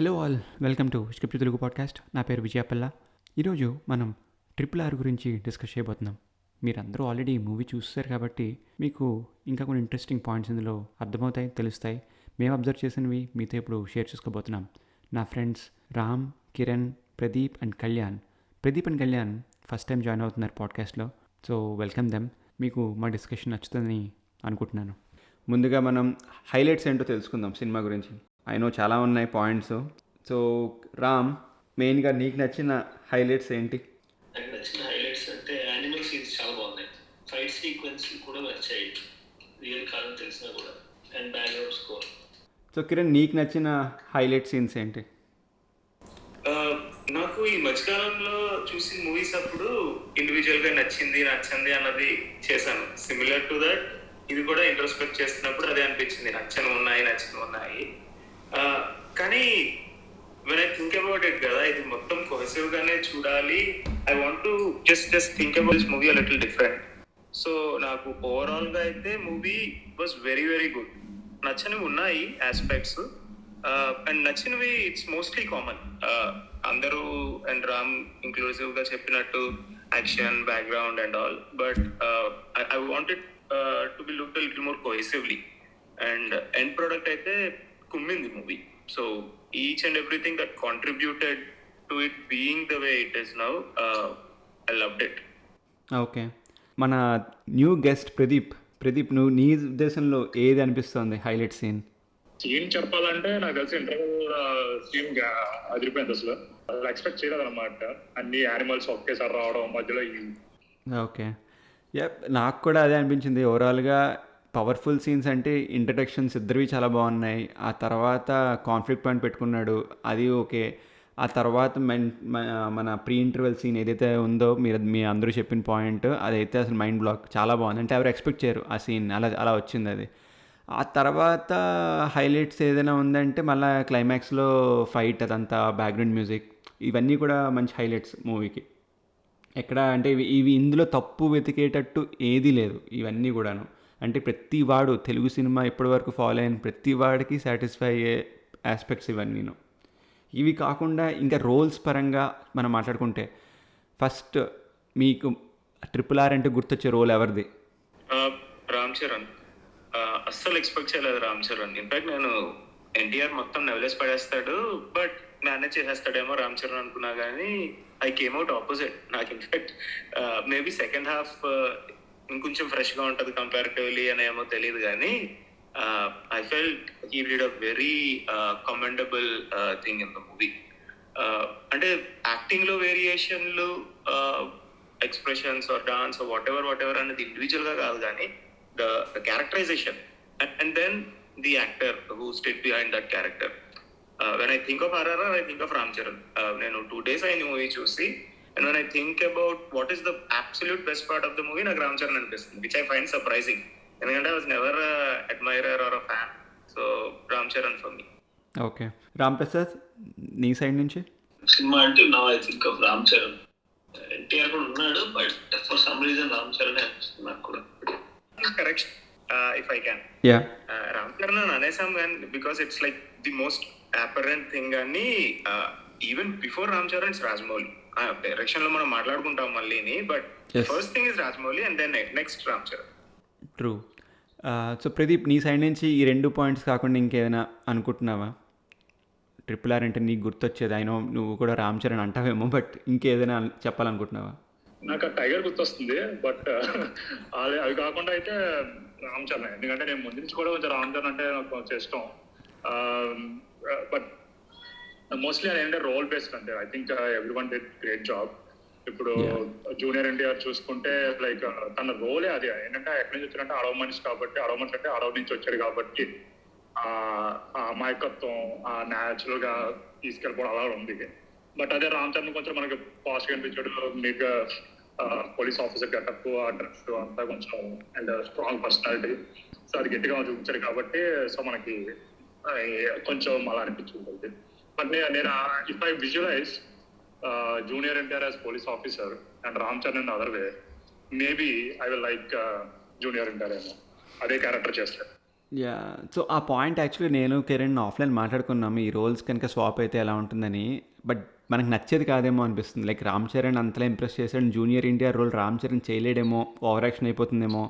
Hello all, welcome to script Telugu podcast. నా పేరు విజయపల్ల. ఈరోజు మనం RRR గురించి డిస్కస్ చేయబోతున్నాం. మీరందరూ ఆల్రెడీ ఈ మూవీ చూస్తారు కాబట్టి మీకు ఇంకా కొన్ని ఇంట్రెస్టింగ్ పాయింట్స్ ఇందులో అర్థమవుతాయి, తెలుస్తాయి. మేము అబ్జర్వ్ చేసినవి మీతో ఇప్పుడు షేర్ చేసుకోబోతున్నాం. నా friends Ram, Kiran, Pradeep and Kalyan first time join అవుతున్నారు పాడ్కాస్ట్లో. So welcome them. మీకు మా డిస్కషన్ నచ్చుతుందని అనుకుంటున్నాను. ముందుగా మనం హైలైట్స్ ఏంటో తెలుసుకుందాం సినిమా గురించి. అయినో చాలా ఉన్నాయి పాయింట్స్. సో రామ్, మెయిన్గా నీకు నచ్చిన హైలైట్స్ ఏంటి? నాకు నచ్చిన హైలైట్స్ అంటే యానిమల్ సీన్స్ చాలా బాగున్నాయి. ఫైట్ సీక్వెన్స్ కూడా నచ్చాయి, రియల్ కాలం తెలిసినా కూడా. And background score. So Kiran, నీకు నచ్చిన హైలైట్ సీన్స్ ఏంటి? నాకు ఈ మధ్యకాలంలో చూసిన మూవీస్ అప్పుడు ఇండివిజువల్గా నచ్చింది అన్నది చేశాను. సిమిలర్ టు దట్ ఇది కూడా ఇంట్రోస్పెక్ట్ చేస్తున్నప్పుడు అదే అనిపించింది, నచ్చినవి ఉన్నాయి. కానీ when I think about it కదా, ఇది మొత్తం కోహెసివ్ గానే చూడాలి. I want to just think about this movie a little different. So నాకు ఓవరాల్ గా అయితే movie was very very good. నచ్చనివి ఉన్నాయి ఆస్పెక్ట్స్, అండ్ నచ్చినవి ఇట్స్ మోస్ట్లీ కామన్. అందరూ అండ్ రామ్ ఇంక్లూసివ్ గా చెప్పినట్టు action, background and all. But I wanted to be looked a little more cohesively. And end product అయితే కుమ్మింది movie. So each and everything that contributed to it being the way it is now, I loved it. Okay, మన new guest Pradeep, నువ్వు నీ ఉద్దేశంలో ఏది అనిపిస్తుంది highlight scene? చెప్పాలంటే నాకు తెలిసి ఇంటర్వ్యూ సీన్ అదిరిపోయింది. అసలు ఎక్స్పెక్ట్ చేయలేదు అనమాట, అన్ని యానిమల్స్ ఒకేసారి రావడం మధ్యలో. ఓకే, నాకు కూడా అదే అనిపించింది. ఓవరాల్గా పవర్ఫుల్ సీన్స్ అంటే ఇంట్రడక్షన్స్ ఇద్దరివి చాలా బాగున్నాయి. ఆ తర్వాత కాన్ఫ్లిక్ట్ పాయింట్ పెట్టుకున్నాడు, అది ఓకే. ఆ తర్వాత మన ప్రీ ఇంటర్వెల్ సీన్ ఏదైతే ఉందో, మీ అందరూ చెప్పిన పాయింట్ అదైతే అసలు మైండ్ బ్లాక్, చాలా బాగుంది. అంటే ఎవరు ఎక్స్పెక్ట్ చేయరు ఆ సీన్, అలా వచ్చింది అది. ఆ తర్వాత హైలైట్స్ ఏదైనా ఉందంటే మళ్ళీ క్లైమాక్స్లో ఫైట్, అదంతా బ్యాక్గ్రౌండ్ మ్యూజిక్, ఇవన్నీ కూడా మంచి హైలైట్స్ మూవీకి. ఎక్కడ అంటే ఇవి ఇందులో తప్పు వెతికేటట్టు ఏదీ లేదు, ఇవన్నీ కూడాను. అంటే ప్రతి వాడు తెలుగు సినిమా ఇప్పటివరకు ఫాలో అయిన ప్రతి వాడికి సాటిస్ఫై అయ్యే ఆస్పెక్ట్స్ ఇవన్నీను. ఇవి కాకుండా ఇంకా రోల్స్ పరంగా మనం మాట్లాడుకుంటే, ఫస్ట్ మీకు RRR అంటే గుర్తొచ్చే రోల్ ఎవరిది? రామ్ చరణ్. అస్సలు ఎక్స్పెక్ట్ చేయలేదు రామ్ చరణ్. ఇన్ఫాక్ట్ నేను ఎన్టీఆర్ మొత్తం నెవలేసి పడేస్తాడు, బట్ మేనేజ్ చేసేస్తాడేమో రామ్ చరణ్ అనుకున్నా, కానీ ఐ కేమ్ అవుట్ ఆపోజిట్. నాకు ఇన్ఫాక్ట్ మేబీ సెకండ్ హాఫ్ ఇంకొంచెం ఫ్రెష్గా ఉంటుంది కంపారిటివ్లీ అని ఏమో తెలియదు, కానీ I felt he did a very commendable thing in the movie. అంటే యాక్టింగ్లో వేరియేషన్లు, expressions or dance or whatever అనేది ఇండివిజువల్గా కాదు, కానీ the characterization and then the actor who stood behind that character. When I think of RRR, I think of Ram Charan. నేను 2 days అయిన movie చూసి, and when I think about what is the absolute best part of the movie, నాకు రామ్ చరణ్ అనిపిస్తుంది, which I find surprising. ఎందుకంటే I was never a admirer or a fan. So Ram Charan for me. Okay, Ram Prasad, నీ side నుంచి? Cinema అంటే now I think of Ram Charan. NTR కూడా ఉన్నాడు, but for some reason Ram Charan అనిపిస్తుంది నాకు కూడా. Correction if I can. Ram Charan అని అనేసాం కానీ because it's like the most apparent thing. అని even before Ram Charan it's Rajamouli. Direction లో మనం మాట్లాడుకుంటాం మళ్ళీని, but first thing is Rajamouli and then next Ram Charan. True. So Pradeep, నీ సైడ్ నుంచి ఈ 2 పాయింట్స్ కాకుండా ఇంకేమైనా అనుకుంటున్నావా? RRR అంటే నీకు గుర్తొచ్చేది, అయినో నువ్వు కూడా రామ్ చరణ్ అంటావేమో, బట్ ఇంకేదైనా చెప్పాలనుకుంటున్నావా? నాకు టైగర్ గుర్తొస్తుంది, బట్ అవి కాకుండా అయితే రామ్ చరణ్. ఎందుకంటే నేను ముందు నుంచి కూడా కొంచెం రామ్ చరణ్ అంటే నాకు కొంచెం ఇష్టం. బట్ మోస్ట్లీ ఏంటంటే రోల్ బేస్డ్. అంటే I think everyone did great job. ఇప్పుడు జూనియర్ ఎన్టీఆర్ చూసుకుంటే లైక్ తన రోలే అది. ఏంటంటే ఎక్కడి నుంచి వచ్చినట్టే అడవి మనిషి కాబట్టి, అడవి మనిషి అంటే అడవి నుంచి వచ్చాడు కాబట్టి ఆ అమాయకత్వం, ఆ న్యాచురల్ గా తీసుకెళ్ళిపోవడం అలా ఉంది. బట్ అదే రామ్ చరణ్ కొంచెం మనకి పాస్ట్ గా అనిపించాడు. మీకు పోలీస్ ఆఫీసర్ గెటప్, ఆ డ్రెస్ అంతా కొంచెం అండ్ స్ట్రాంగ్ పర్సనాలిటీ, సో అది గట్టిగా చూపించాడు కాబట్టి సో మనకి కొంచెం అలా అనిపించుకుంటుంది. బట్ నేను if I visualise junior NTR as police officer and Ram Charan in other way, maybe I will like junior NTR ఏమో, అదే క్యారెక్టర్ చేస్తాడు. యాహ్! సో, ఆ పాయింట్ యాక్చువల్లీ నేను, కిరణ్ ఆఫ్‌లైన్ మాట్లాడుకున్నాము. ఈ రోల్స్ కనుక స్వాప్ అయితే ఎలా ఉంటుందని. బట్ మనకు నచ్చేది కాదేమో అనిపిస్తుంది. లైక్ 'రామ్ చరణ్' అంతలా ఇంప్రెస్ చేసాడు. జూనియర్ ఎన్టీఆర్ రోల్ 'రామ్ చరణ్' చేయలేడేమో, ఓవర్ యాక్షన్ అయిపోతుందేమో.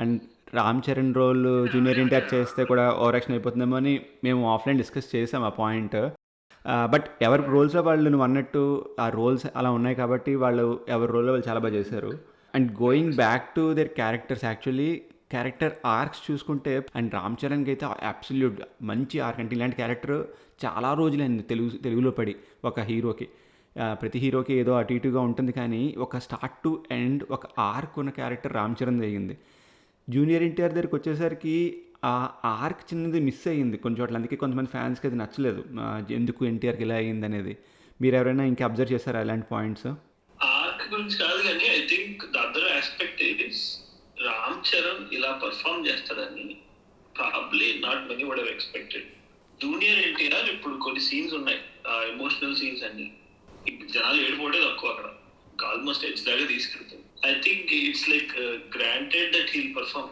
And 'Ram Charan' role junior NTR చేస్తే కూడా ఓవర్ యాక్షన్ అయిపోతుందేమో అని మేము ఆఫ్‌లైన్ డిస్కస్ చేసాం ఆ పాయింట్. బట్ ఎవరి రోల్స్‌లో వాళ్ళు నువ్వన్నట్టు ఆ రోల్స్ అలా ఉన్నాయి కాబట్టి వాళ్ళు ఎవరి రోల్‌లో వాళ్ళు చాలా చేశారు. And going back to their characters actually character arcs చూసుకుంటే అండ్ 'రామ్ చరణ్‌కి' అయితే అబ్సల్యూట్ మంచి ఆర్క్ అంటే ఇలాంటి క్యారెక్టర్ చాలా రోజులైంది తెలుగులో పడి ఒక హీరోకి. ప్రతి హీరోకి ఏదో అటు ఇటుగా ఉంటుంది కానీ ఒక స్టార్ట్ టు ఎండ్ ఒక ఆర్క్ ఉన్న క్యారెక్టర్ 'రామ్ చరణ్' అయ్యింది. జూనియర్ ఎన్టీఆర్ దగ్గరికి వచ్చేసరికి ఆ ఆర్క్ చిన్నది మిస్ అయ్యింది కొన్ని చోట్ల. అందుకే కొంతమంది ఫ్యాన్స్‌కి అది నచ్చలేదు. ఎందుకు ఎన్టీఆర్‌కి ఇలా అయిందనేది. మీరెవరైనా ఇంకా అబ్జర్వ్ చేశారా ఇలాంటి పాయింట్స్? ఆర్క్ గురించి కాదు కానీ I think the other aspect is Ram Charan ఇలా పర్ఫామ్ చేస్తాడని probably not many would have expected. Junior NTR ఇప్పుడు కొన్ని సీన్స్ ఉన్నాయి, ఎమోషనల్ సీన్స్ అన్ని ఇప్పుడు జనాలు ఏడిపోవడే తక్కువ అక్కడ, ఆల్మోస్ట్ ఎడ్జ్ దాకా తీసుకెళ్తాం. I think it's like granted that heal perform.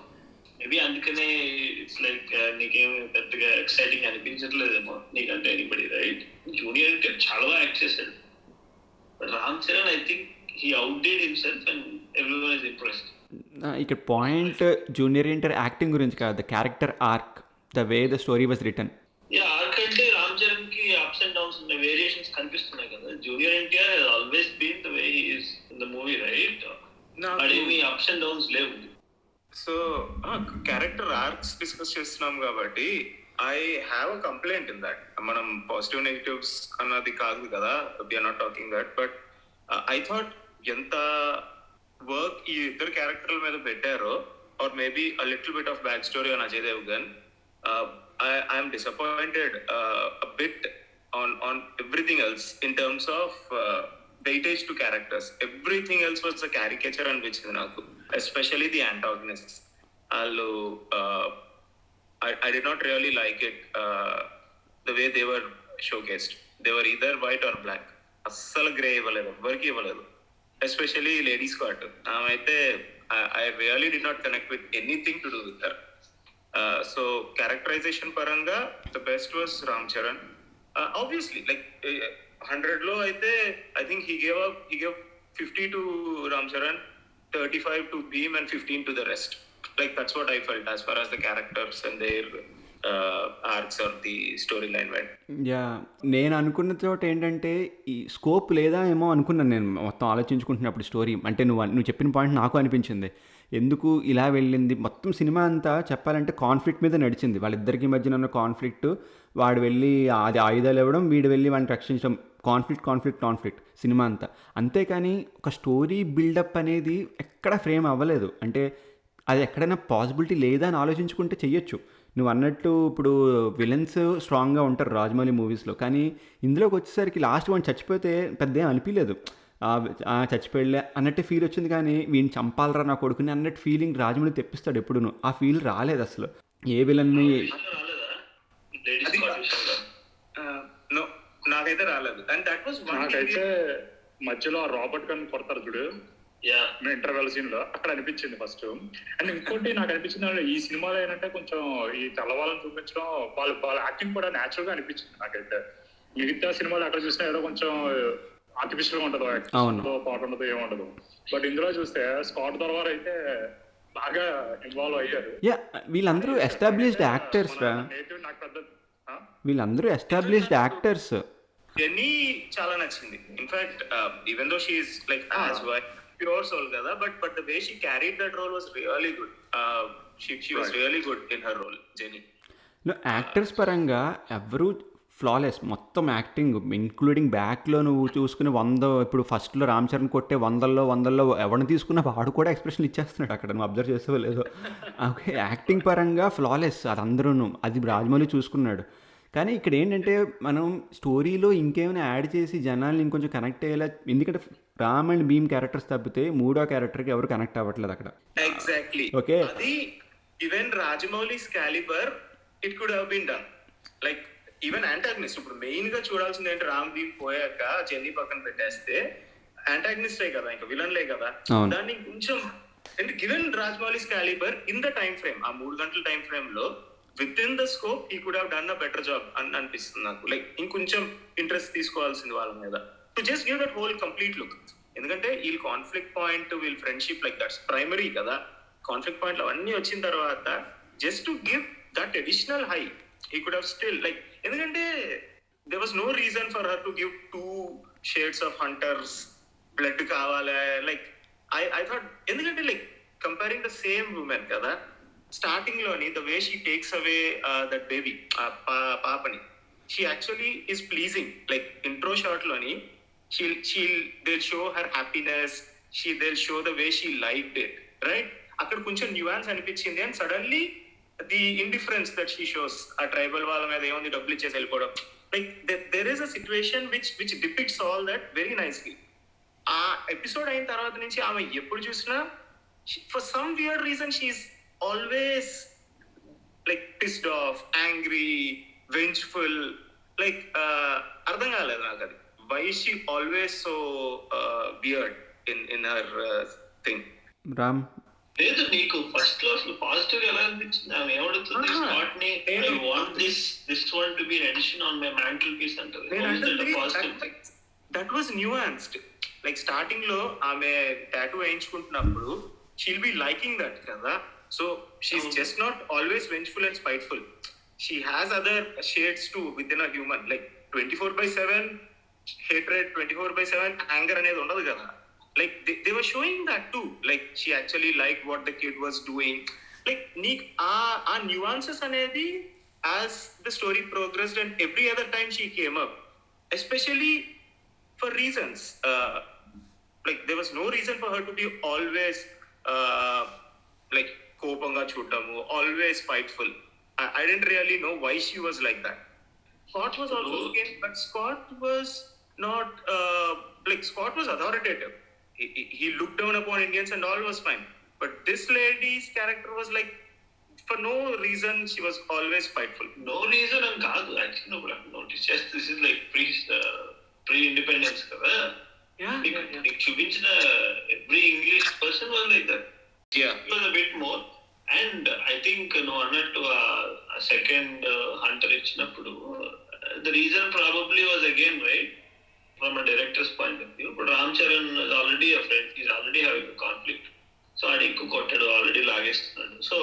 Maybe అందుకనే ఇట్స్ లైక్ నీకేం పెద్దగా ఎక్సైటింగ్ అనిపించట్లేదేమో నీకంటే ఎనీబడి, రైట్? జూనియర్ ఎన్టీఆర్ చాలా బాగా యాక్ట్ చేశాడు. Ram Charan I think he outdid himself and everyone is impressed. ఇక్కడ పాయింట్ జూనియర్ ఎన్టీఆర్ యాక్టింగ్ గురించి కాదు, the character arc, the way the story was written. Yeah, arc అంటే రామ్ చరణ్ కి అప్స్ అండ్ డౌన్స్ ఉన్నాయి, వేరియేషన్స్ కనిపిస్తున్నాయి కదా. Junior NTR has always been the way he is in the movie, right? అదేమి ups and downs లేవు. So character arcs discuss చేస్తున్నాం కాబట్టి I have a complaint in that. మనం పాజిటివ్ నెగిటివ్స్ అన్నది కాదు కదా, we're not talking that. But I thought ఎంత work ఈ ఇద్దరు క్యారెక్టర్ల మీద పెట్టారో, or maybe a little bit of back story on Ajay Devgan. I'm disappointed a bit on everything else in terms of weightage to characters. Everything else was a caricature అనిపించింది నాకు, especially the antagonists. వాళ్ళు I did not really like it, the way they were showcased. They were either white or black. అస్సలు grey ఇవ్వలేదు, ఎవరికి ఇవ్వలేదు. Especially lady squad ఆమె అయితే I really did not connect with anything to do with her. So characterization paranga the best was Ram Charan. Obviously like 100 లో అయితే I think he gave 50 to Ram Charan, 35 to Bheem and 15 to the rest. Like that's what I felt as far as the characters and their arcs or the storyline went. Yeah! నేను అనుకున్న చోట ఏంటంటే, ఈ scope లేదా ఏమో అనుకున్నాను నేను మొత్తం ఆలోచించుకుంటున్నప్పుడు స్టోరీ. అంటే నువ్వు చెప్పిన పాయింట్ నాకు అనిపించింది. ఎందుకు ఇలా వెళ్ళింది? మొత్తం సినిమా అంతా చెప్పాలంటే కాన్ఫ్లిక్ట్ మీద నడిచింది. వాళ్ళిద్దరికి మధ్యన ఉన్న కాన్ఫ్లిక్ట్. వాడు వెళ్ళి అది ఆయుధాలు ఇవ్వడం, వీడు వెళ్ళి వాడిని రక్షించడం. కాన్ఫ్లిక్ట్ సినిమా అంతా. అంతేకాని ఒక స్టోరీ బిల్డప్ అనేది ఎక్కడ ఫ్రేమ్ అవ్వలేదు. అంటే అది ఎక్కడైనా పాసిబిలిటీ లేదా అని ఆలోచించుకుంటే చెయ్యొచ్చు. నువ్వు అన్నట్టు ఇప్పుడు విలన్స్ స్ట్రాంగ్గా ఉంటారు రాజమౌళి మూవీస్లో, కానీ ఇందులోకి వచ్చేసరికి లాస్ట్ వన్ చచ్చిపోతే పెద్ద ఏం అనిపించలేదు. చచ్చిపోయలే అన్నట్టే ఫీల్ వచ్చింది, కానీ వీడిని చంపాలరా నా కొడుకుని అన్నట్టు ఫీలింగ్ రాజమౌళి తెప్పిస్తాడు ఎప్పుడును. ఆ ఫీల్ రాలేదు అసలు ఏ విలన్ని. No, నాకైతే రాలేదు. అండ్ దట్ వాస్ నాకైతే మధ్యలో రాబర్ట్ గన్ కొడతారు చూడు ఇంటర్వెల్ సీన్ లో, అక్కడ అనిపించింది ఫస్ట్. అండ్ ఇంకోటి నాకు అనిపించింది, ఈ సినిమాలో ఏంటంటే కొంచెం ఈ తెల్లవాళ్ళని చూపించడం, వాళ్ళ యాక్టింగ్ కూడా న్యాచురల్ గా అనిపించింది నాకైతే. మిగతా సినిమాలు ఎక్కడ చూసినా ఏదో కొంచెం ఆర్టిఫిషియల్ గా ఉంటది, పాట ఉండదు, ఏముండదు. బట్ ఇందులో చూస్తే స్కాట్ దర్వార్ అయితే బాగా ఇన్వాల్వ్ అయ్యారు. వీళ్ళందరూ ఎస్టాబ్లిష్డ్ యాక్టర్స్ రా, వీళ్ళందరూ ఎస్టాబ్లిష్డ్ యాక్టర్స్. జెన్నీ చాలా నచ్చింది. In fact even though she is like as white pure soul కదా, but the way she carried that role was really good. She was really good in her role, Jenny. Actors పరంగా ఎవరు flawless మొత్తం acting, including బ్యాక్లో నువ్వు చూసుకుని 100 ఇప్పుడు ఫస్ట్లో రామ్ చరణ్ కొట్టే 100లో ఎవరిని తీసుకున్నా వాడు కూడా ఎక్స్ప్రెషన్ ఇచ్చేస్తున్నాడు అక్కడ, నువ్వు అబ్జర్వ్ చేసావో లేదో. ఓకే, యాక్టింగ్ పరంగా ఫ్లాలెస్ అది అందరూ, అది రాజమౌళి చూసుకున్నాడు. కానీ ఇక్కడ ఏంటంటే మనం స్టోరీలో ఇంకేమైనా యాడ్ చేసి జనాల్ని ఇంకొంచెం కనెక్ట్ అయ్యేలా, ఎందుకంటే రామ్ అండ్ భీమ్ క్యారెక్టర్స్ తప్పితే మూడో క్యారెక్టర్కి ఎవరు కనెక్ట్ అవ్వట్లేదు అక్కడ. ఎగ్జాక్ట్లీ. ఓకే, అది even Rajamouli's calibre it could have been done. Like even antagonist, ఇప్పుడు మెయిన్ గా చూడాల్సింది ఏంటి, రామ్ భీమ్ పోయాక జెన్నీ పక్కన పెట్టేస్తే యాంటాగనిస్టే కదా, ఇంకా విలన్లే కదా. దాన్ని కొంచెం given Rajamouli's calibre in the time frame, ఆ 3 గంటల టైం ఫ్రేమ్ లో విత్ ఇన్ ద స్కోప్ ఈ could have done a better job అని అనిపిస్తుంది నాకు. లైక్ ఇంకొంచెం ఇంట్రెస్ట్ తీసుకోవాల్సింది వాళ్ళ మీద to just give that whole complete look. ఎందుకంటే వీళ్ళ కాన్ఫ్లిక్ట్ పాయింట్, వీళ్ళ ఫ్రెండ్షిప్ లైక్ దట్స్ ప్రైమరీ కదా. కాన్ఫ్లిక్ట్ పాయింట్లు అవన్నీ వచ్చిన తర్వాత just to give that additional high he could have still like, ఎందుకంటే there was no reason for her to give 2 shades of hunters blood కావాలి. like I thought, ఎందుకంటే like comparing the same woman కదా, starting లోని the way she takes away that baby పాపని, she actually is pleasing. like intro shot లోని they'll show her happiness, they'll show the way she liked it, right? అక్కడ కొంచెం nuance అనిపించింది. And suddenly the indifference that she shows, ఆ tribal వాళ్ళ మీద ఏముంది డబ్బులు ఇచ్చేసి వెళ్ళిపోవడం, like there is a situation which depicts all that very nicely. ఆ ఎపిసోడ్ అయిన తర్వాత నుంచి ఆమె ఎప్పుడు చూసినా for some weird reason she's always like pissed off, angry, vengeful. Like అర్థం కాలేదు నాకు అది. Why she always so weird in her thing. Ram, లేదు నీకు ఫస్ట్ లో అసలు పాజిటివ్ ఎలా అనిపించింది? ఆమె ఏమడుతుంది స్కాట్ ని, I want this one to be addition on my mantelpiece అంటది. That was nuanced. Like starting లో ఆమె టాటూ వేయించుకుంటున్నప్పుడు షీల్ బి లైకింగ్ దట్ కదా. So she's just not always vengeful and spiteful. She has other shades too within a human. Like 24/7 hatred, 24/7 anger అనేది ఉండదు కదా. like they were showing that too. like she actually liked what the kid was doing. like neek aa nuances anedi as the story progressed and every other time she came up, especially for reasons like there was no reason for her to be always like kopanga chudamu, always spiteful. I didn't really know why she was like that. Scott was also scared, but Scott was not like Scott was authoritative. He looked down upon Indians and all was fine. But this lady's character was like, for no reason, she was always spiteful. No reason and kaadu. Actually, no, but notice just this is like pre-independence kada. Yeah. Like చూపించిన every English person was like that. Yeah. It was a bit more. And I think no అన్నట్టు a second hunter ఇచ్చినప్పుడు the reason probably was again right from a director's point of view. But Ram Charan is already a friend. He's already having a conflict. So adi ekku kottadu already lagestunnadu. So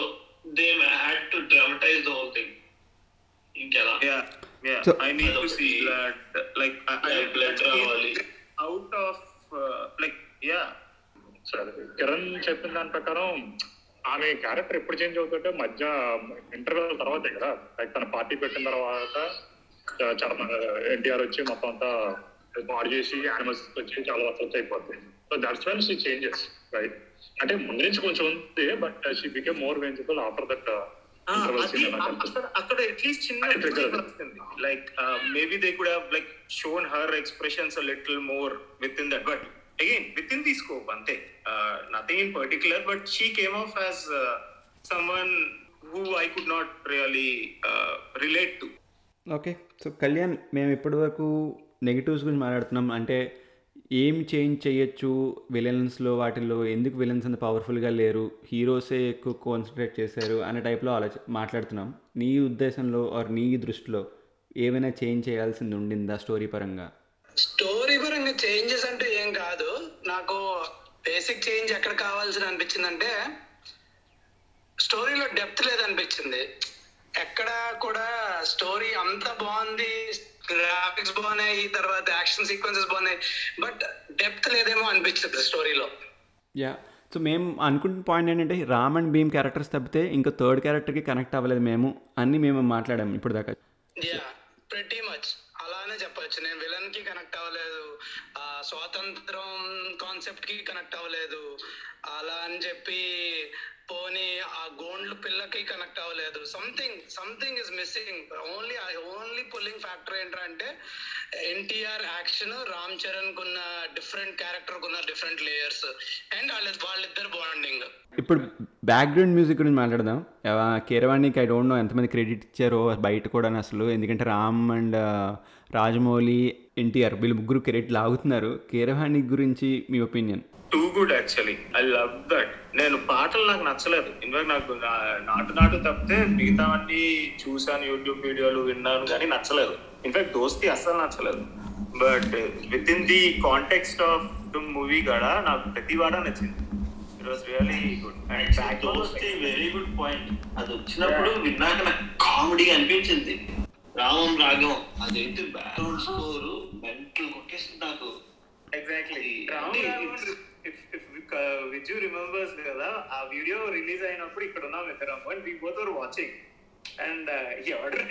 they had to dramatize the whole thing. Inkela. Yeah. So, I need to see blood. Like I blood ravali. Out of like yeah. సరే, కిరణ్ చెప్పిన దాని ప్రకారం ఆమె character ఎప్పుడు change అవుతుంటే మధ్య interval తర్వాతే కదా. లైక్ తన పార్టీ పెట్టిన తర్వాత ఎన్టీఆర్ వచ్చి మొత్తం అంతా పాడు చేసి యానిమల్స్ వచ్చి చాలా వర్క్ అయిపోతుంది. So that's when she changes right. అంటే ముందు నుంచి కొంచెం ఉంది, but she became more vengeful after that. అక్కడ అట్లీస్ట్ చిన్న like maybe they could have like shown her expressions a little more within that, but again within the scope అంతే. Nothing in particular, but she came off as someone who I could not really relate to. Okay. So Kalyan, మేము ఇప్పటివరకు negatives గురించి మాట్లాడుతున్నాం. అంటే ఏం change చేయొచ్చు విలన్స్లో, వాటిల్లో ఎందుకు విలన్స్ అంత పవర్ఫుల్గా లేరు, హీరోసే ఎక్కువ కాన్సన్ట్రేట్ చేశారు అనే టైప్లో మాట్లాడుతున్నాం. నీ ఉద్దేశంలో ఆర్ నీ దృష్టిలో ఏమైనా చేంజ్ చేయాల్సింది ఉండిందా స్టోరీ పరంగా? స్టోరీ పరంగా చేంజెస్ అంటే ఏం కాదు. నాకు బేసిక్ చేంజ్ ఎక్కడ కావాల్సిన అనిపించిందంటే స్టోరీలో డెప్త్ లేదనిపించింది. ఎక్కడ కూడా స్టోరీ అంత బాగుంది, గ్రాఫిక్స్ బాగున్నాయి, తర్వాత యాక్షన్ సీక్వెన్సెస్ బాగున్నాయి, బట్ డెప్త్ లేదేమో అనిపించింది స్టోరీలో. యా. సో మేము అనుకుంటున్న పాయింట్ ఏంటంటే రామ్ అండ్ భీమ్ క్యారెక్టర్స్ తప్పితే ఇంకా థర్డ్ క్యారెక్టర్కి కనెక్ట్ అవ్వలేదు మేము అన్ని మేము మాట్లాడాము ఇప్పుడు దాకా. యా, ప్రిటీ మచ్ అలానే చెప్పొచ్చు. నేను విలన్ కి కనెక్ట్ అవ్వలేదు, స్వాతంత్రం కాన్సెప్ట్ కి కనెక్ట్ అవ్వలేదు, అలా అని చెప్పి పోనీ ఆ గోండ్లు పిల్లకి కనెక్ట్ అవ్వలేదు. Something is missing. Only pulling factor ఏంటంటే ఎన్టీఆర్ యాక్షన్, రామ్ చరణ్ కున్న డిఫరెంట్ క్యారెక్టర్ కున్న డిఫరెంట్ లేయర్స్ అండ్ వాళ్ళిద్దరు బాండింగ్. ఇప్పుడు బ్యాక్గ్రౌండ్ మ్యూజిక్ గురించి మాట్లాడదాం. కీరవాణికి ఐ డోంట్ నో ఎంతమంది క్రెడిట్ ఇచ్చారో బయట కూడా అసలు, ఎందుకంటే రామ్ అండ్ రాజమౌళి, ఎన్టీఆర్ వీళ్ళు ముగ్గురు క్రెడిట్ లాగుతున్నారు. కీరవాణి గురించి మీ opinion? 2 good actually. I love that. నేను పాటలు నాకు నచ్చలేదు. ఇన్ఫాక్ట్ నాకు నాటు తప్పితే మిగతావన్నీ చూసాను, యూట్యూబ్ వీడియోలు విన్నాను కానీ నచ్చలేదు. ఇన్ఫాక్ట్ దోస్తి అస్సలు నచ్చలేదు. But with in the context of the movie కూడా నాకు ప్రతి వాడ నచ్చింది. It was really good. Very good point. అది వచ్చినప్పుడు విన్నాక నాకు కామెడీ అనిపించింది. రామం రాగం అదైతే బ్యాక్గ్రౌండ్ స్కోర్ మెంటల్ కొట్టేస్తుంది నాకు. ఎగ్జాక్ట్లీ. విజు రిమెంబర్స్ కదా, ఆ వీడియో రిలీజ్ అయినప్పుడు ఇక్కడ ఉన్నాం ఇద్దరం, and we both are watching. And ఎవరు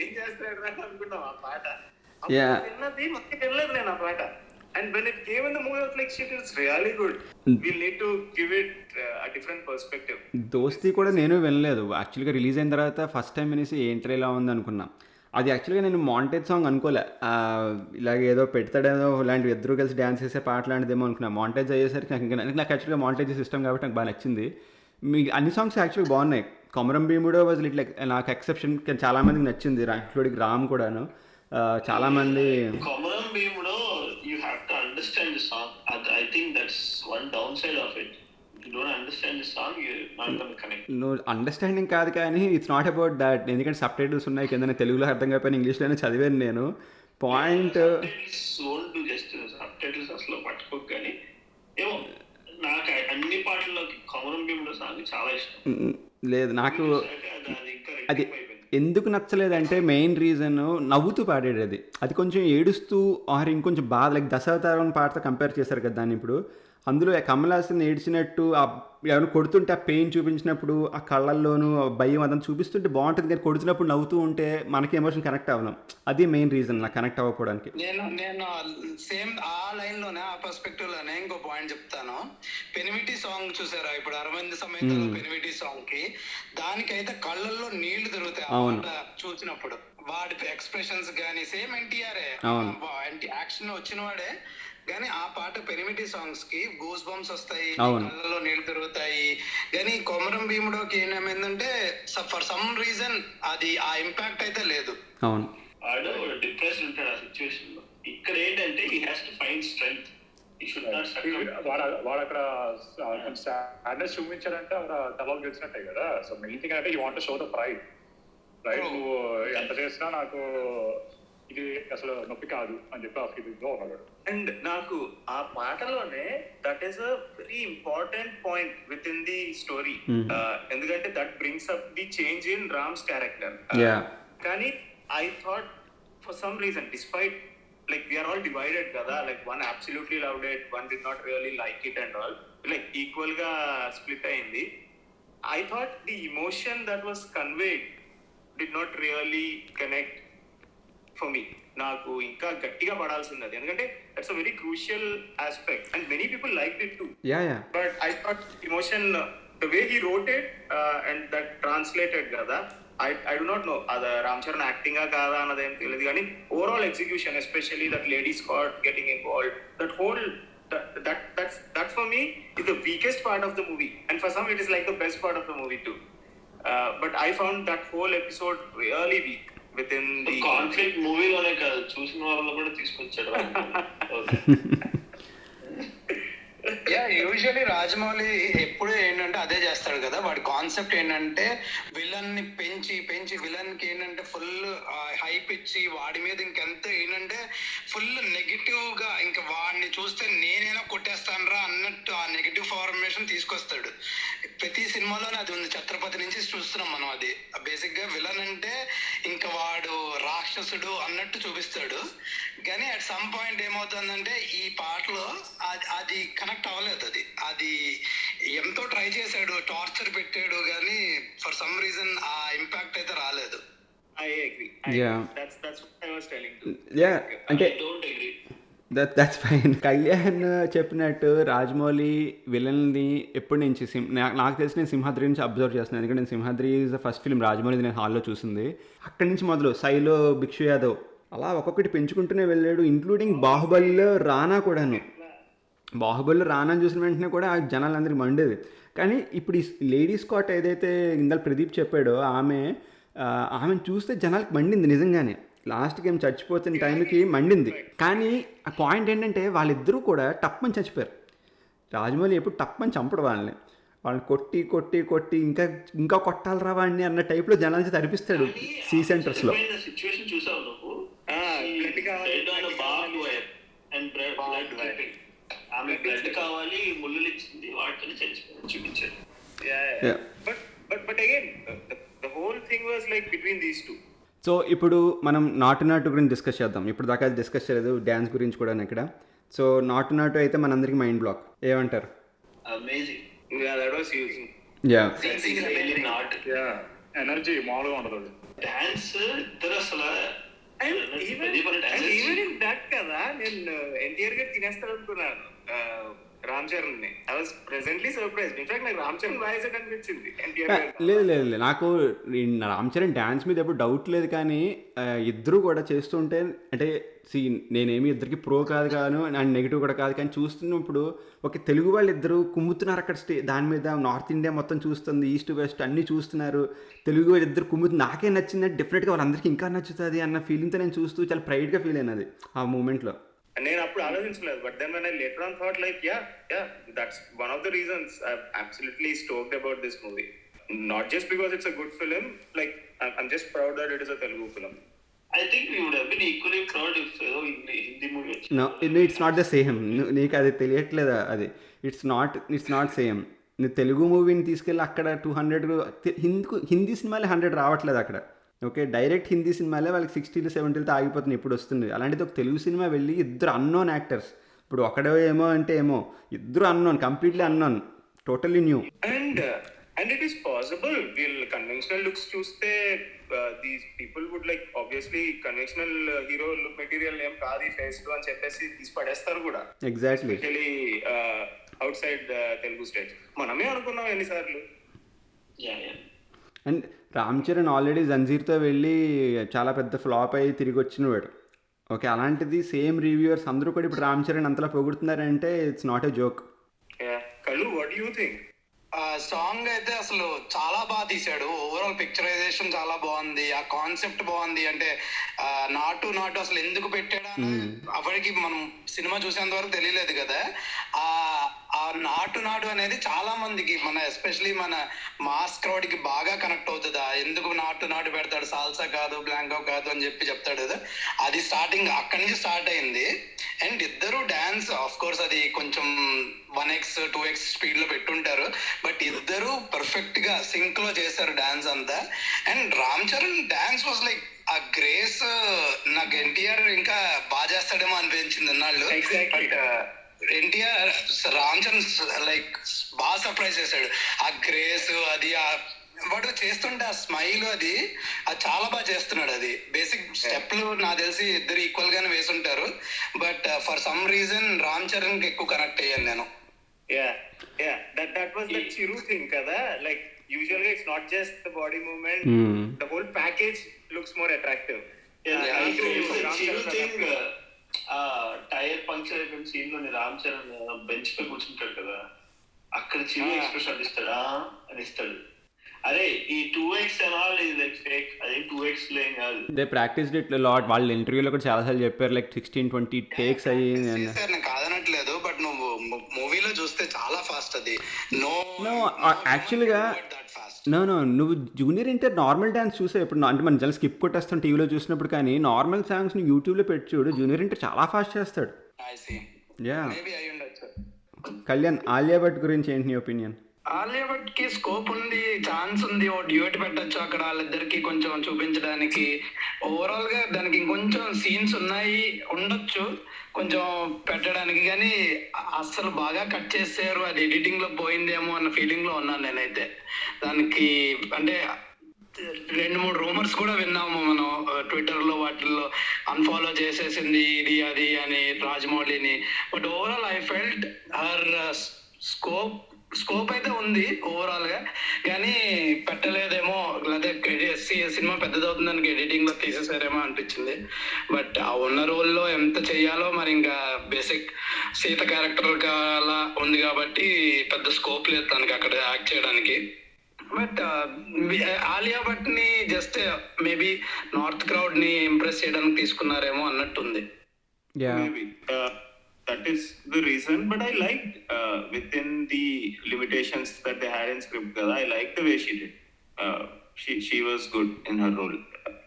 ఏం చేస్తాడు అని అనుకున్నాం ఆ పాట. విన్నది మొత్తం వినలేదు నేను ఆ పాట. And when it came in the movie, I was like, shit, it's really good. We'll need to give it a different perspective. దోస్తి కూడా నేను వినలేదు. యాక్చువల్గా రిలీజ్ అయిన తర్వాత ఫస్ట్ టైం వినేసి ఏంట్రా ఇలా ఉంది అనుకున్నా. అది యాక్చువల్గా నేను మాంటేజ్ సాంగ్ అనుకోలే, ఇలాగ ఏదో పెడతాడేదో ఇలాంటివి ఇద్దరు కలిసి డ్యాన్స్ చేసే పాట లాంటిదేమో అనుకున్నా. మాంటేజ్ అయ్యేసరికి నాకు యాక్చువల్గా మాంటేజ్ ఇష్టం కాబట్టి నాకు బాగా నచ్చింది. మీ అన్ని సాంగ్స్ యాక్చువల్గా బాగున్నాయి. కొమరం భీముడో వాజ్ లిట్ లైక్ నాకు ఎక్సెప్షన్, చాలామందికి నచ్చింది, ఇంక్లూడింగ్ రామ్ కూడాను. చాలామంది కొమరం భీముడో you have to understand the song. I think that's one downside of it. If you don't understand the song, you're not going to connect. నువ్వు అండర్స్టాండింగ్ కాదు కానీ ఇట్స్ నాట్ అబౌట్ దాట్. ఎందుకంటే sub titles ఉన్నాయి కింద, తెలుగులో అర్థం కాకపోయినా ఇంగ్లీష్లోనే చదివాను నేను. Point sold just sub titles అసలు పట్టుకోక కానీ ఏమో నాకు అన్ని పాటల్లోకి కొమరం భీముడో సాంగ్ చాలా ఇష్టం. లేదు నాకు అది ఇంకా అది రెట్టింపు అయిపోయింది. ఎందుకు నచ్చలేదంటే మెయిన్ రీజన్ నవ్వుతూ పాడాడు. అది కొంచెం ఏడుస్తూ ఆర్ ఇంకొంచెం బాధ, లైక్ దశావతారం పాటతో కంపేర్ చేశారు కదా దాన్ని. ఇప్పుడు అందులో కమల్ హాసన్ ఏడ్చినట్టు ఎవరైనా కొడుతుంటే ఆ పెయిన్ చూపించినప్పుడు ఆ కళ్ళల్లోనూ భయం అదంతా చూపిస్తుంటే బాగుంటుంది, కానీ కొడుతున్నప్పుడు నవ్వుతూ ఉంటే మనకి ఎమోషన్ కనెక్ట్ అవ్వడం. అది మెయిన్ రీజన్ నాకు కనెక్ట్ అవ్వకపోవడానికి. నేను సేమ్ ఆ లైన్ లోనే, ఆ పర్స్పెక్టివ్ లోనే ఇంకో పాయింట్ చెప్తాను. పెనిమిటి సాంగ్ చూసారా ఇప్పుడు, అరవింద్ సమేతలో పెనిమిటి సాంగ్ కి, దానికైతే కళ్ళల్లో నీళ్లు తిరుగుతాయి ఆ మాట చూసినప్పుడు. వాడి ఎక్స్ప్రెషన్స్ గానీ సేమ్ ఎన్టీఆర్ఏ, యాక్షన్ వచ్చిన వాడే, కానీ ఆ పాట పెనిమిటి సాంగ్స్ కి గూస్ బంప్స్ వస్తాయి, కళ్ళలో నీళ్లు తిరుగుతాయి. కానీ కొమరం భీముడోకి ఏమేందంటే ఫర్ సమ్ రీజన్ అది ఆ ఇంపాక్ట్ అయితే లేదు. అవును, వాడు డిప్రెస్ ఉంటాడు ఆ సిచ్యువేషన్ లో. ఇక్కడ ఏంటంటే he has to find strength. వాడు అక్కడ సాడ్నెస్ చూపించారంటే అక్కడ తలలు గెలిచినట్టే కదా. సో మెయిన్ థింగ్ అంటే you want to show the pride, right? నువ్వు ఎంత చేసినా నాకు ఇది అసలు నొప్పి కాదు అని చెప్పి ఆ ఫీలింగ్ లో ఉన్నాడు. అండ్ నాకు ఆ పాటలోనే that is a very important point within the story. ఎందుకంటే that brings up the change in Ram's character. కానీ I thought for some reason, despite like we are all divided kada, like one absolutely loved it, one did not really like it and all, like equal ga split ayindi. I thought the emotion that was conveyed did not really connect for me. నాకు ఇంకా గట్టిగా పడాల్సింది అది, ఎందుకంటే that's a very crucial aspect and many people liked it to. But I thought emotion, the way he wrote it and that translated కదా, I do not know ada Ram Charan acting kaada anade em teliyadu gaani overall execution, especially that Lady Scott getting involved, that whole that for me is the weakest part of the movie, and for some it is like the best part of the movie too. But I found that whole episode really weak within the conflict movie lone kaadu chusina vallu kuda తీసుకొచ్చాడు. Usually Rajamouli ఎప్పుడు ఏంటంటే అదే చేస్తాడు కదా. వాడి concept ఏంటంటే villain ని పెంచి విలన్ కి ఏంటంటే ఫుల్ హైప్ ఇచ్చి వాడి మీద ఇంకెంత ఏంటంటే ఫుల్ నెగిటివ్ గా, ఇంకా వాడిని చూస్తే నేనైనా కొట్టేస్తాను రా అన్నట్టు ఆ నెగిటివ్ ఫార్మేషన్ తీసుకొస్తాడు. ప్రతి సినిమాలోనే అది ఉంది. ఛత్రపతి నుంచి చూస్తున్నాం మనం. అది బేసిక్ గా విలన్ అంటే ఇంకా వాడు రాక్షసుడు అన్నట్టు చూపిస్తాడు. కానీ అట్ సమ్ పాయింట్ ఏమవుతుందంటే ఈ పాటలో అది కనెక్ట్ అవ్వలేదు. అది ఎంతో ట్రై చేశాడు, టార్చర్ పెట్టాడు, కానీ ఫర్ సమ్ రీజన్ ఆ ఇంపాక్ట్ అయితే రాలేదు. I agree. That's what I was telling you. అంటే I don't agree. That's fine. Kalyan చెప్పినట్టు రాజమౌళి విలన్ని ఎప్పటి నుంచి నాకు తెలిసి నేను సింహాద్రి నుంచి అబ్జర్వ్ చేస్తున్నాను. ఎందుకంటే నేను Simhadri is the first film Rajamouli నేను హాల్లో చూసింది. అక్కడి నుంచి మొదలు సైలో భిక్షు యాదవ్ అలా ఒక్కొక్కటి పెంచుకుంటూనే వెళ్ళాడు, ఇంక్లూడింగ్ బాహుబలిలో రానా కూడాను. బాహుబలిలో రానాని చూసిన వెంటనే కూడా ఆ జనాలందరికీ మండేది. కానీ ఇప్పుడు ఈ లేడీ స్కాట్ ఏదైతే ఇందాక ప్రదీప్ చెప్పాడో ఆమెను చూస్తే జనాలకు మండింది నిజంగానే. లాస్ట్కి ఏం చచ్చిపోతున్న టైంకి మండింది. కానీ ఆ పాయింట్ ఏంటంటే వాళ్ళిద్దరూ కూడా టప్పని చచ్చిపోయారు. రాజమౌళి ఎప్పుడు తప్పని చంపడు వాళ్ళని కొట్టి కొట్టి కొట్టి ఇంకా ఇంకా కొట్టాలరా వాడిని అన్న టైప్లో జనాలకి తరిపిస్తాడు సీ సెంటర్స్లో. సిచ్యువేషన్ చూసావు నువ్వు, blood కావాలి, Bob wire and blood wire, ఆమె బ్లడ్ కావాలి, ముళ్ళు ఇచ్చింది, వాటిని చూపించారు. Yeah. But again, the whole thing was like between these two. So ఇప్పుడు మనం నాటు గురించి డిస్కస్ చేద్దాం. ఇప్పుడు దాకా డిస్కస్ చేయలేదు డ్యాన్స్ గురించి కూడా ఇక్కడ. సో నాటు అయితే మనందరికి మైండ్ బ్లాక్, ఏమంటారు? Amazing. Yeah, that was huge. Yeah. Energy మామూలుగా ఉండదు. డాన్స్ ఇద్దరు అసలు Even in that కదా నేను ఎన్టీఆర్ గారు తినేస్తాడు అనుకున్నాను రామ్ చరణ్ ని. I was presently surprised. In fact నాకు రామ్ చరణ్ వాయిస్ అనిపించింది ఎన్టీఆర్ గారు. లేదు నాకు రామ్ చరణ్ డ్యాన్స్ మీద ఎప్పుడు డౌట్ లేదు, కానీ ఇద్దరు కూడా చేస్తుంటే అంటే నేనేమి ఇద్దరికి ప్రో కాదు అండ్ నెగిటివ్ కూడా కాదు, కానీ చూస్తున్నప్పుడు ఒక తెలుగు వాళ్ళు ఇద్దరు కుమ్ముతున్నారు అక్కడ దాని మీద. నార్త్ ఇండియా మొత్తం చూస్తుంది, ఈస్ట్ వెస్ట్ అన్నీ చూస్తున్నారు, తెలుగు వాళ్ళు ఇద్దరు కుమ్ముతుంది. నాకే నచ్చింది, డెఫినెట్గా వాళ్ళందరికీ ఇంకా నచ్చుతుంది అన్న ఫీలింగ్తో నేను చూస్తూ చాలా ప్రైడ్గా ఫీల్ అయినది ఆ మూమెంట్లో. నేను అప్పుడు ఆలోచించలేదు, but then when I later on thought like yeah that's one of the reasons I'm absolutely stoked about this movie. Not just because it's a good film, like I'm just proud that it is a Telugu film. I think we would have been equally proud if Hindi movie. No, it's not the same. నీకు అది తెలియట్లేదా? అది it's not same. నువ్వు తెలుగు మూవీని తీసుకెళ్ళి అక్కడ 200 హిందీ సినిమాలే 100 రావట్లేదు అక్కడ. ఓకే, డైరెక్ట్ హిందీ సినిమాలే వాళ్ళకి 60 70 ఆగిపోతుంది ఇప్పుడు వస్తుంది. అలాంటిది ఒక తెలుగు సినిమా వెళ్ళి ఇద్దరు అన్నోన్ యాక్టర్స్, ఇప్పుడు ఒకడే ఏమో అంటే ఏమో, ఇద్దరు unknown, completely unknown, totally new. And it is possible వీళ్ళు కన్వెన్షనల్ లుక్స్ చూస్తే these people would like obviously conventional hero look material ఏం కాదు ఈ ఫేస్ లో అని చెప్పేసి తీసి పడేస్తారు కూడా. Exactly. Especially out side Telugu state. మనమే అనుకున్నాం ఎన్నిసార్లు. అండ్ రామ్ చరణ్ ఆల్రెడీ జంజీర్తో వెళ్ళి చాలా పెద్ద ఫ్లాప్ అయ్యి తిరిగి వచ్చినవాడు. ఓకే, అలాంటిది సేమ్ రివ్యూవర్స్ అందరూ కూడా ఇప్పుడు రామ్ చరణ్ అంతలా పొగుడుతున్నారంటే ఇట్స్ నాట్ ఏ జోక్. కళ్ళు, what do you think? Song అయితే అసలు చాలా బాగా తీశాడు. ఓవరాల్ పిక్చరైజేషన్ చాలా బాగుంది, ఆ కాన్సెప్ట్ బాగుంది. అంటే నాటు అసలు ఎందుకు పెట్టాడా అప్పటికి మనం సినిమా చూసేంత వరకు తెలియలేదు కదా. ఆ నాటు అనేది చాలా మందికి, మన ఎస్పెషలీ మన మాస్ క్రౌడ్ కి బాగా కనెక్ట్ అవుతుంది. ఎందుకు నాటు పెడతాడు, సాల్సా కాదు, బ్లాంకో కాదు అని చెప్తాడు కదా. అది స్టార్టింగ్ అక్కడి నుంచి స్టార్ట్ అయింది. అండ్ ఇద్దరు డాన్స్ ఆఫ్ కోర్స్ అది కొంచెం 1x 2x స్పీడ్ లో పెట్టుంటారు, బట్ ఇద్దరు పర్ఫెక్ట్ గా సింక్ లో చేశారు డాన్స్ అంతా. And Ram Charan dance was like ఆ గ్రేస్. నాకు ఎన్టీఆర్ ఇంకా బాగా చేస్తాడేమో అనిపించింది అన్నాళ్ళు. ఎన్టీఆర్ రామ్ చరణ్ లైక్ బాగా సర్ప్రైజ్ చేశాడు. ఆ గ్రేస్ అది వాడు చేస్తుంటే ఆ స్మైల్ అది చాలా బాగా చేస్తున్నాడు. అది బేసిక్ స్టెప్లు నాకు తెలిసి ఇద్దరు ఈక్వల్ గానే వేసుంటారు, but for some reason Ram Charan కి ఎక్కువ కనెక్ట్ అయ్యాను నేను. That was the Chiru thing kada. Like usually it's not just the body movement, the whole package looks more attractive. Chiru thing, tyre puncture అయిపోయిన సీన్ లోని Ram Charan bench పై కూర్చుంటాడు కదా, అక్కడ చిరు expression ఇస్తాడా అని ఇస్తాడు. అరే ఈ 2x అనాలి లైక్ ఫేక్, అదే 2x లేం కాదు. They practice it lot. వాళ్ళ ఇంటర్వ్యూలో కూడా చాలాసార్లు చెప్పారు లైక్ 16-20 టేక్స్ అయ్యి. నేను కాదనట్లేదు, బట్ నువ్వు మూవీలో చూస్తే చాలా ఫాస్ట్ అది. నో యాక్చువల్గా నో నువ్వు జూనియర్ ఇంటర్ నార్మల్ డాన్స్ చూసే ఇప్పుడు అంటే మన జల్ స్కిప్ కొట్టేస్తాం టీవీలో చూసినప్పుడు, కానీ నార్మల్ సాంగ్స్ని యూట్యూబ్లో పెట్టి చూడు, జూనియర్ ఇంటర్ చాలా ఫాస్ట్ చేస్తాడు. యా. కళ్యాణ్, ఆలియా భట్ గురించి ఏంటి నీ ఒపీనియన్? ఆలియా భట్ కి స్కోప్ ఉంది, ఛాన్స్ ఉంది, ఓ డ్యూట్ పెట్టచ్చు అక్కడ వాళ్ళిద్దరికి కొంచెం చూపించడానికి. ఓవరాల్ గా దానికి ఇంకొంచెం సీన్స్ ఉండొచ్చు కొంచెం పెట్టడానికి, కానీ అస్సలు బాగా కట్ చేసారు. అది ఎడిటింగ్ లో పోయిందేమో అన్న ఫీలింగ్ లో ఉన్నాను నేనైతే. దానికి అంటే 2-3 రూమర్స్ కూడా విన్నాము మనం ట్విట్టర్ లో, వాటిల్లో అన్ఫాలో చేసేసింది ఇది అది అని రాజమౌళిని. But overall I felt her scope అయితే ఉంది ఓవరాల్ గా, కానీ పెట్టలేదేమో, లేదా సినిమా పెద్దదవుతుందానికి ఎడిటింగ్ లో తీసేసారేమో అనిపించింది. బట్ ఆ ఉన్న రోల్లో ఎంత చెయ్యాలో మరి ఇంకా బేసిక్ సీత క్యారెక్టర్ అలా ఉంది కాబట్టి పెద్ద స్కోప్ లేదు తనకి అక్కడ యాక్ట్ చేయడానికి. బట్ ఆలియా భట్ ని జస్ట్ మేబీ నార్త్ క్రౌడ్ ని ఇంప్రెస్ చేయడానికి తీసుకున్నారేమో అన్నట్టుంది. Maybe. that is the reason. But I liked within the limitations that they had in script kada, I liked the way she did. She was good in her role.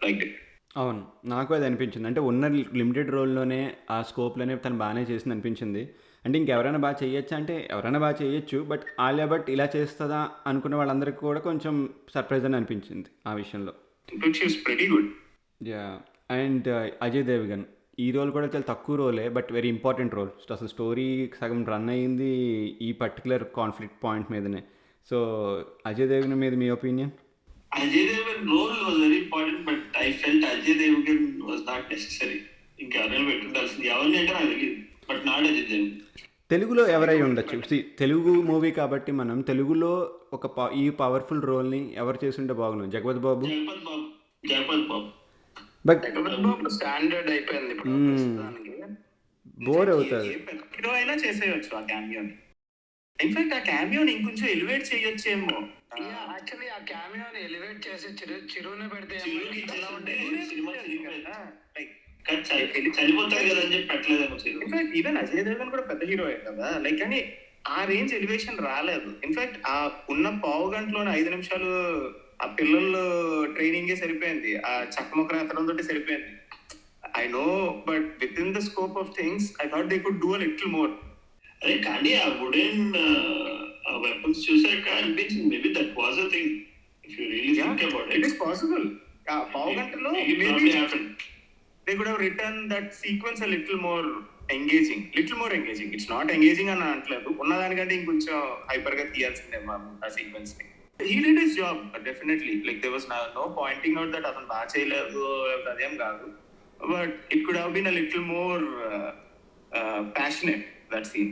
Liked it. అవును. నాకు అది అనిపించింది. అంటే ఉన్న limited రోల్‌లోనే ఆ స్కోప్‌లోనే తను బానే చేసింది అనిపించింది. అంటే ఇంకెవరైనా బాగా చేయొచ్చా అంటే ఎవరైనా బాగా చేయొచ్చు. బట్ ఆలియా భట్ ఇలా చేస్తదా అనుకున్న వాళ్ళందరికీ కూడా కొంచెం సర్ప్రైజ్ అని అనిపించింది ఆ విషయంలో. In fact, she was pretty good. Yeah! And Ajay Devgan ఈ రోల్ కూడా చాలా తక్కువ రోలే. But very important role. అసలు స్టోరీ సగం రన్ అయింది ఈ పర్టిక్యులర్ కాన్ఫ్లిక్ట్ పాయింట్ మీదనే. సో అజయ్ దేవగన్ మీద మీ opinion? Ajay Devgan role was very important, but I felt Ajay Devgan was not necessary. ఇంకెవరైనా పెట్టుండాల్సింది ఎవరిని అంటే నాకు తెలియదు, బట్ నాట్ అజయ్ దేవగన్. తెలుగులో ఎవరై ఉండొచ్చు. తెలుగు మూవీ కాబట్టి మనం తెలుగులో ఒక ఈ పవర్ఫుల్ రోల్ని ఎవరు చేస్తుంటే బాగుండు? జగపతి బాబు. జగపతి బాబు బట్ స్టాండర్డ్ అయిపోయింది ఇప్పుడు మ్మ్. ప్రస్తుతానికి. బోర్ అవుతుంది. ఏ పెద్ద హీరో అయినా చేసేయచ్చు ఆ క్యామియోని. ఇన్ఫాక్ట్ ఆ క్యామియోని ఇంకొంచెం ఎలివేట్ చేయొచ్చేమో. యాక్చువల్లీ ఆ క్యామియోని ఎలివేట్ చేసి చిరుని పెడితే చిరుకి ఇచ్చేస్తుంటే సినిమా తిరిగిపోయేది. లైక్ కానీ చనిపోతారు కదా అని చెప్పి పెట్టలేదేమో చిరు. ఇన్ఫాక్ట్ ఈవెన్ అజయ్ దేవగన్ కూడా పెద్ద హీరో కదా, లైక్ కానీ ఆ రేంజ్ ఎలివేషన్ రాలేదు. ఇన్ఫాక్ట్ ఆ ఉన్న పావు గంటలోనే 5 నిమిషాలు ఆ పిల్లలు ట్రైనింగే సరిపోయింది, ఆ చక్కమొక్కర ఎత్తడం తోటి సరిపోయింది. I know, but with in the scope of things I thought they could do a little more. అదే కానీ ఆ వుడెన్ వెపన్స్ చూసాక అనిపించింది maybe that was a thing. If you really think about it it, is possible. ఆ పావు గంటలో it maybe probably happened. they could have written that sequence a little more engaging. It's not engaging అని అనట్లేదు, ఉన్నదానికంటే ఇంకొంచెం hyper గా తీయాల్సిందేమో ఆ sequence ని. He did his job definitely. Like there was no pointing out that అతను బాగా చేయలేదు అదేం కాదు, but it could have been a little more passionate, that scene.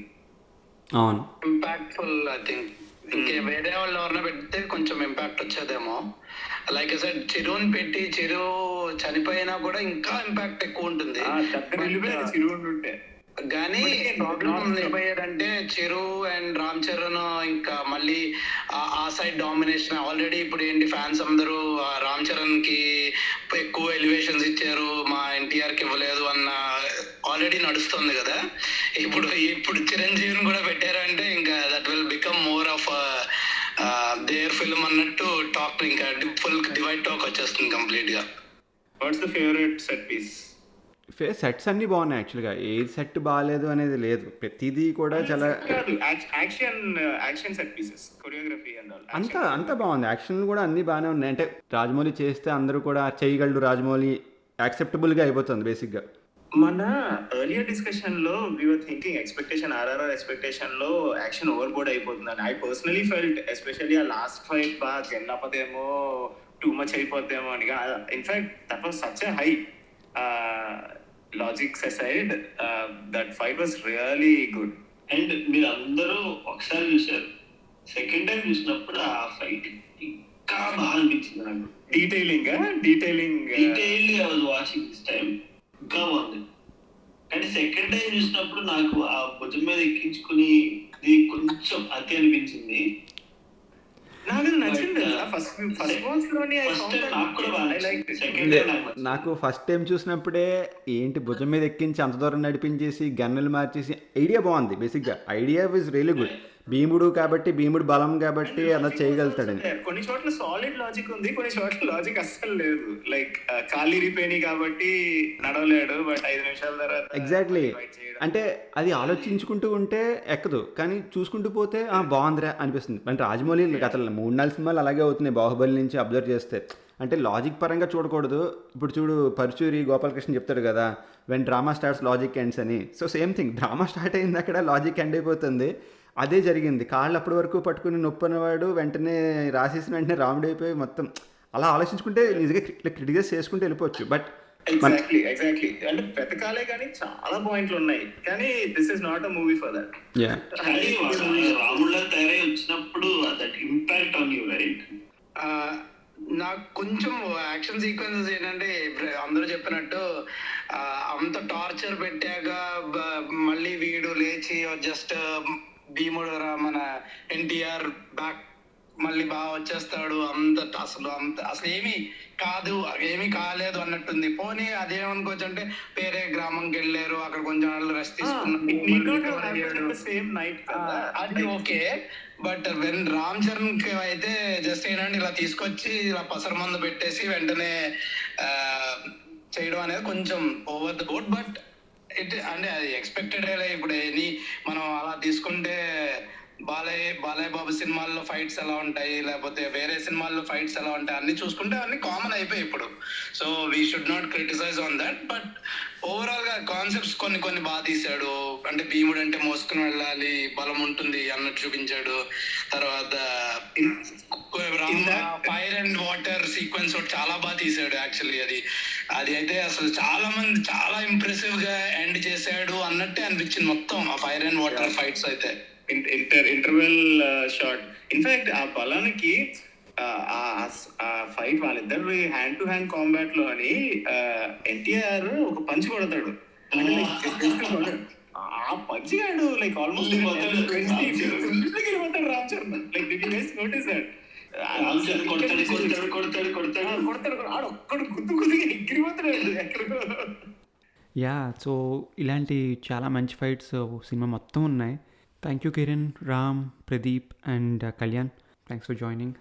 అవును. Impactful I think. ఇంకే వేరే వాళ్ళు ఎవరైనా పెడితే కొంచెం ఇంపాక్ట్ వచ్చేదేమో. లైక్ ఐ సెడ్ చిరుని పెట్టి చిరు చనిపోయినా కూడా ఇంకా ఇంపాక్ట్ ఎక్కువ ఉంటుంది. దగ్గర వెళ్ళిపోయేది చిరు ఉంటే. కానీ ప్రాబ్లం ఏమయ్యాడంటే చిరు అండ్ రామ్ చరణ్ ఇంకా మళ్ళీ ఆ సైడ్ డామినేషన్. ఆల్రెడీ ఇప్పుడు ఏంటి ఫ్యాన్స్ అందరూ రామ్ చరణ్ కి ఎక్కువ ఎలివేషన్స్ ఇచ్చారు, మా ఎన్టీఆర్ కి ఇవ్వలేదు అన్న ఆల్రెడీ నడుస్తుంది కదా. ఇప్పుడు చిరంజీవిని కూడా పెట్టారంటే ఇంకా that will become more of their film అన్నట్టు టాక్, ఇంకా ఫుల్ డివైడ్ టాక్ వచ్చేస్తుంది కంప్లీట్ గా. What's the favourite set piece? Sets అన్నీ బాగున్నాయి యాక్చువల్గా. ఏ సెట్ బాగాలేదు అనేది లేదు. ప్రతిదీ కూడా చాలా action set pieces, choreography and all అంతా బాగుంది. యాక్షన్ కూడా అన్నీ బాగానే ఉన్నాయి. అంటే రాజమౌళి చేస్తే అందరూ కూడా చేయగలడు, రాజమౌళి యాక్సెప్టబుల్గా అయిపోతుంది బేసిక్గా. మన ఎర్లియర్ డిస్కషన్ లో we were thinking expectation RRR expectation లో యాక్షన్ ఓవర్ బోర్డ్ అయిపోతుందని. ఐ పర్సనలీ ఫెల్ట్ ఎస్పెషల్లీ ఆ లాస్ట్ ఫైట్ బాగా గెల్లపదేమో, టూ మచ్ అయిపోతేమో అని. In fact that was such a high logics aside, that fight was really good. And మీరు అందరూ ఒకసారి చూసారు, సెకండ్ టైం చూసినప్పుడు ఆ ఫైట్ ఇంకా బాగా అనిపించింది నాకు. Detailing detail I was watching this time, ఇంకా బాగుంది. కానీ సెకండ్ టైం చూసినప్పుడు నాకు ఆ భుజం మీద ఎక్కించుకుని ఇది కొంచెం అతి అనిపించింది. నాకు నచ్చింది. ఫస్ట్ వాచ్ లోని ఫస్ట్ టైం నాకు కూడా బాగా నచ్చింది. సెకండ్ టైం నాకు నచ్చింది. నాకు ఫస్ట్ టైం చూసినప్పుడే ఏంటి భుజం మీద ఎక్కించి అంత దూరం నడిపించేసి గన్నులు మార్చేసి ఐడియా బాగుంది. బేసిక్గా ఐడియా వాజ్ రియలీ గుడ్. భీముడు కాబట్టి, భీముడు బలం కాబట్టి అలా చేయగలుగుతాడని. కొన్ని చోట్ల సాలిడ్ లాజిక్ ఉంది, కొన్ని చోట్ల లాజిక్ అస్సలు లేదు. లైక్ కాళ్ళు ఇరిపోయినాయి కాబట్టి నడవలేడు, బట్ 5 నిమిషాల తర్వాత ఎగ్జాక్ట్లీ. fight చేయడం. అంటే అది ఆలోచించుకుంటూ ఉంటే ఎక్కదు, కానీ చూసుకుంటూ పోతే బాగుందిరా అనిపిస్తుంది. అంటే రాజమౌళి గత 3-4 సినిమాలు అలాగే అవుతున్నాయి బాహుబలి నుంచి అబ్జర్వ్ చేస్తే. అంటే లాజిక్ పరంగా చూడకూడదు. ఇప్పుడు చూడు పరుచూరి గోపాలకృష్ణ చెప్తాడు కదా, when drama starts logic ends అని. So same thing, drama start అయింది అక్కడ లాజిక్ ఎండ్ అయిపోతుంది. అదే జరిగింది. కాళ్ళు అప్పటి వరకు పట్టుకుని నొప్పనేవాడు వెంటనే రాసేసిన వెంటనే రాముడు అయిపోయి మొత్తం అలా ఆలోచించుకుంటే నిజంగా క్రిటిసైజ్ చేసుకుంటూ వెళ్ళిపోవచ్చు. బట్ ఎగ్జాక్ట్లీ అంటే వెతకాలే కానీ చాలా పాయింట్లు ఉన్నాయి, కానీ this is not a movie for that. కానీ రాముళ్ళ తయారై వచ్చినప్పుడు that impact on you right. నాకు కొంచెం యాక్షన్ సీక్వెన్సెస్ ఏంటంటే అందరూ చెప్పినట్టు అంత టార్చర్ పెట్టాక మళ్ళీ వీడు లేచి జస్ట్ భీముడు మన ఎన్టీఆర్ బ్యాక్ మళ్ళీ బాగా వచ్చేస్తాడు, అసలు ఏమీ కాలేదు అన్నట్టుంది. పోనీ అదేమనుకోవచ్చు అంటే వేరే గ్రామంకి వెళ్ళారు, అక్కడ కొంచెం రెస్ట్ తీసుకున్నారు, సేమ్ నైట్ అది okay. But when Ram Charan కి అయితే జస్ట్ ఏంటంటే ఇలా తీసుకొచ్చి ఇలా పసర మందు పెట్టేసి వెంటనే చేయడం అనేది కొంచెం ఓవర్ ద బోర్డ్. బట్ అంటే అది ఎక్స్పెక్టెడ్. ఇప్పుడు మనం అలా తీసుకుంటే బాలయ్య బాబు సినిమాల్లో ఫైట్స్ ఎలా ఉంటాయి, లేకపోతే వేరే సినిమాల్లో ఫైట్స్ ఎలా ఉంటాయి, అన్ని చూసుకుంటే అన్ని కామన్ అయిపోయి ఇప్పుడు. So we should not criticise on that. But overall గా కాన్సెప్ట్స్ కొన్ని బాగా తీశాడు. అంటే భీముడు అంటే మోసుకుని వెళ్ళాలి, బలం ఉంటుంది అన్నట్టు చూపించాడు. తర్వాత ఫైర్ అండ్ వాటర్ సీక్వెన్స్ చాలా బాగా తీశాడు యాక్చువల్లీ. అది అయితే అసలు చాలా ఇంప్రెసివ్ గా ఎండ్ చేశాడు అన్నట్టే అనిపించింది మొత్తం ఆ ఫైర్ అండ్ వాటర్ ఫైట్స్ అయితే. ఇంటర్వెల్ షాట్ ఇన్ఫాక్ట్ ఆ బలానికి ఆ ఫైట్ వాళ్ళిద్దరు హ్యాండ్ టు హ్యాండ్ కాంబాట్ లో అని ఎన్టీఆర్ ఒక పంచ్ కొడతాడు. ఆ పంచ్ గాడు లైక్ ఆల్మోస్ట్ వెళ్ళిపోతాడు Ram Charan. Like did you guys notice that? కొడతాడు ఆడు ఒక్కడు గుద్దుగా ఎగిరిపోతాడు ఎక్కడికో. యా, సో ఇలాంటి చాలా మంచి ఫైట్స్ సినిమా మొత్తం ఉన్నాయి. Thank you Kiran, Ram, Pradeep and Kalyan. Thanks for joining.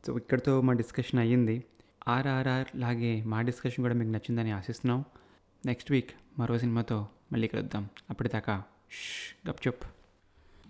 So ఇక్కడితో మా డిస్కషన్ అయ్యింది. ఆర్ఆర్ఆర్ లాగే మా డిస్కషన్ కూడా మీకు నచ్చిందని ఆశిస్తున్నాం. నెక్స్ట్ వీక్ మరో సినిమాతో మళ్ళీ కలుద్దాం. అప్పటిదాకా గప్చుప్.